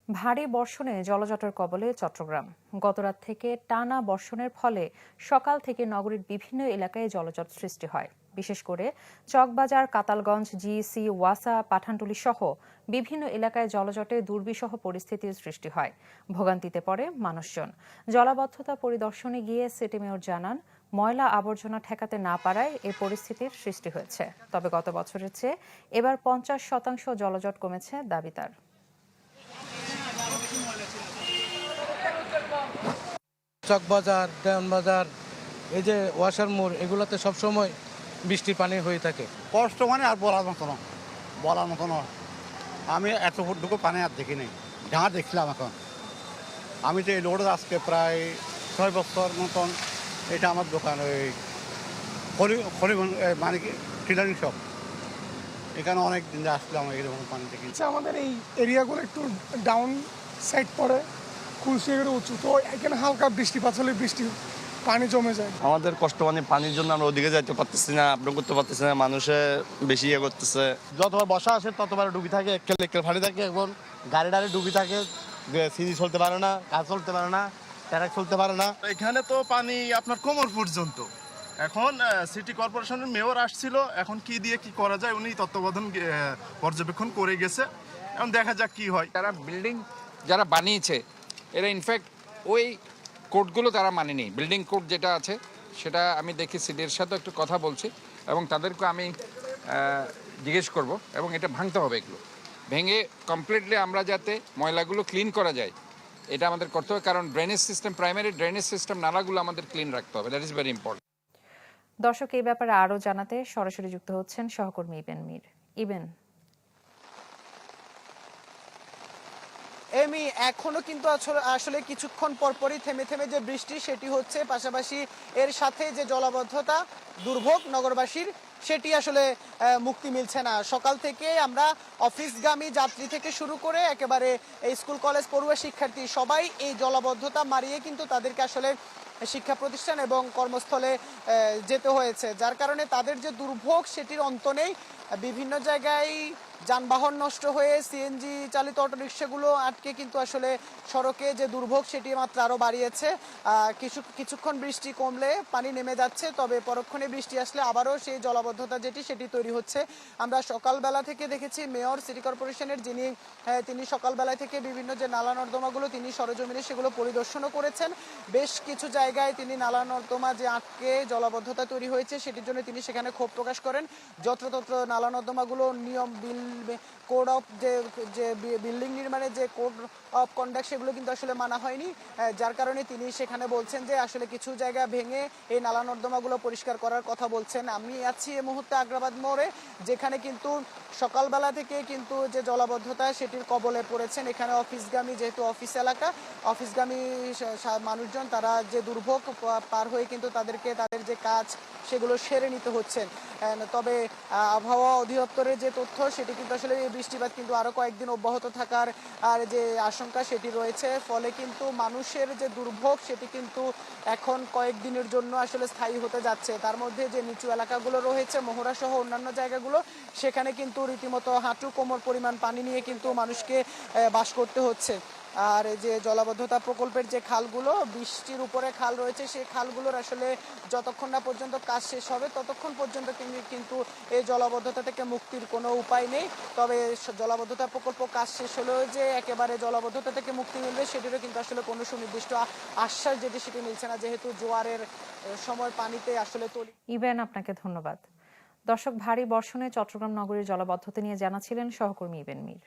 ভারী বর্ষণে জলজটের কবলে চট্টগ্রাম। গতরাত থেকে টানা বর্ষণের ফলে সকাল থেকে নগরীর বিভিন্ন এলাকায় জলজট সৃষ্টি হয়। বিশেষ করে চকবাজার, কাতালগঞ্জ, জিইসি, ওয়াসা, পাঠানটুলি সহ বিভিন্ন এলাকায় জলজটে দুর্বিষহ পরিস্থিতির সৃষ্টি হয়। ভোগান্তিতে পড়ে মানুষজন। জলাবদ্ধতা পরিদর্শনে গিয়ে সিটি মেয়র জানান, ময়লা আবর্জনা ঠেকাতে না পারায় এ পরিস্থিতির সৃষ্টি হয়েছে। তবে গত বছরের চেয়ে এবার 50% জলজট কমেছে দাবি তার। চকবাজার, দেওয়ানবাজার, এই যে ওয়াসার মোড়, এগুলোতে সবসময় বৃষ্টির পানি হয়ে থাকে। কষ্ট মানে আর বলার মতো নয়। আমি এত ফুটটুকু পানি আর দেখি নাই, যা দেখছিলাম এখন। আমি তো এই রোড আজকে প্রায় 6 বছর মতন, এটা আমার দোকান, ওই মানে কি টিলারিং শপ। এখানে অনেক দিন আসলাম, এরকম পানি দেখি। আমাদের এই এরিয়াগুলো একটু ডাউন সাইড পড়ে, কুলসিয়াগুলো উঁচু, তো এখানে হালকা বৃষ্টিপাত হলে পানি জমে যায়। আমাদের কষ্ট মানে পানির জন্য আমরা ওদিকে যাইতে পারতেছি না, আপনি করতে পারতেছি না, মানুষে বেশি ইয়ে করতেছে। যতবার বর্ষা আসে ততবার ডুবি থাকে, এককেল ফাড়ি থাকে। এখন গাড়ি ডুবি থাকে, সিজি চলতে পারে না, কাজ চলতে পারে না, ট্রাক চলতে পারে না। এখানে তো পানি আপনার কোমর পর্যন্ত। এখন সিটি কর্পোরেশনের মেয়র আসছিল, এখন কি দিয়ে কি করা যায় উনি তত্ত্বাবধান পর্যবেক্ষণ করে গেছে। এখন দেখা যাক কি হয়। যারা বানিয়েছে এরা ইনফ্যাক্ট ওই কোডগুলো তারা মানেনি। বিল্ডিং কোড যেটা আছে সেটা আমি দেখি, সিডির সাথে একটু কথা বলছি এবং তাদেরকে আমি জিজ্ঞেস করব এবং এটা ভাঙতে হবে। এগুলো ভেঙে কমপ্লিটলি আমরা যাতে ময়লাগুলো ক্লিন করা যায়, এটা আমাদের করতে হবে। কারণ drainage system, primary drainage system, নালাগুলো আমাদের ক্লিন রাখতে হবে। That is very important. দর্শক, এই ব্যাপারে আরও জানাতে সরাসরি যুক্ত হচ্ছেন সহকর্মী ইবেন মীর। ইবেন, এমি এখনো কিন্তু আসলে কিছুক্ষণ পরপরই থেমে থেমে যে বৃষ্টি সেটি হচ্ছে, পাশাপাশি এর সাথে যে জলাবদ্ধতা দুর্ভোগ নগরবাসীর, সেটি আসলে মুক্তি মিলছে না। সকাল থেকে আমরা অফিসগামী যাত্রী থেকে শুরু করে একেবারে স্কুল কলেজ পড়ুয়া শিক্ষার্থী সবাই এই জলাবদ্ধতা মারিয়ে কিন্তু তাদেরকে আসলে শিক্ষা প্রতিষ্ঠান এবং কর্মস্থলে যেতে হয়েছে, যার কারণে তাদের যে দুর্ভোগ সেটির অন্ত নেই। বিভিন্ন জায়গায় যানবাহন নষ্ট হয়ে সিএনজি চালিত অটোরিকশাগুলো আটকে কিন্তু আসলে সড়কে যে দুর্ভোগ সেটি মাত্রা আরও বাড়িয়েছে। কিছুক্ষণ বৃষ্টি কমলে পানি নেমে যাচ্ছে, তবে পরক্ষণে বৃষ্টি আসলে আবারও সেই জলাবদ্ধতা সেটি তৈরি হচ্ছে। আমরা সকালবেলা থেকে দেখেছি মেয়র সিটি কর্পোরেশনের তিনি সকালবেলায় থেকে বিভিন্ন যে নালা নর্দমাগুলো তিনি সরেজমিনে সেগুলো পরিদর্শনও করেছেন। বেশ কিছু জায়গায় তিনি নালা নর্দমা যে আটকে জলাবদ্ধতা তৈরি হয়েছে সেটির জন্য তিনি সেখানে ক্ষোভ প্রকাশ করেন। যত্রতত্র নালা নর্দমাগুলো নিয়ম কোড অফ যে বিল্ডিং নির্মাণের যে কোড অফ কন্ডাক্ট সেগুলো কিন্তু আসলে মানা হয়নি, যার কারণে তিনি সেখানে বলছেন যে আসলে কিছু জায়গা ভেঙে এই নালা নর্দমাগুলো পরিষ্কার করার কথা বলছেন। আমি আছি এই মুহূর্তে আগ্রাবাদ মোড়ে, যেখানে কিন্তু সকালবেলা থেকে কিন্তু যে জলাবদ্ধতা সেটির কবলে পড়েছেন। এখানে অফিসগামী, যেহেতু অফিস এলাকা, অফিসগামী মানুষজন তারা যে দুর্ভোগ পার হয়ে কিন্তু তাদেরকে তাদের যে কাজ সেগুলো সেরে নিতে হচ্ছে। তবে আবহাওয়া অধিদপ্তরের যে তথ্য সেটি কিন্তু আসলে এই বৃষ্টিপাত কিন্তু আরও কয়েকদিন অব্যাহত থাকার যে আশঙ্কা সেটি রয়েছে। ফলে কিন্তু মানুষের যে দুর্ভোগ সেটি কিন্তু এখন কয়েকদিনের জন্য আসলে স্থায়ী হতে যাচ্ছে। তার মধ্যে যে নিচু এলাকাগুলো রয়েছে, মোহরা সহ অন্যান্য জায়গাগুলো, সেখানে কিন্তু রীতিমতো হাঁটু কোমর পরিমাণ পানি নিয়ে কিন্তু মানুষকে বাস করতে হচ্ছে। আর যে জলাবদ্ধতা প্রকল্পের যে খালগুলো, বৃষ্টির উপরে খাল রয়েছে, সেই খালগুলোর আসলে যতক্ষণ না পর্যন্ত কাজ শেষ হবে ততক্ষণ পর্যন্ত কিন্তু এই জলাবদ্ধতা থেকে মুক্তির কোনো উপায় নেই। তবে জলাবদ্ধতা প্রকল্প কাজ শেষ হলেও যে একেবারে জলাবদ্ধতা থেকে মুক্তি মিলবে সেটিরও কিন্তু আসলে কোনো সুনির্দিষ্ট আশ্বাস সেটি মিলছে না, যেহেতু জোয়ারের সময় পানিতে আসলে ইবেন, আপনাকে ধন্যবাদ। দর্শক, ভারী বর্ষণে চট্টগ্রাম নগরীর জলাবদ্ধতা নিয়ে জানাচ্ছিলেন সহকর্মী ইবেন মীর।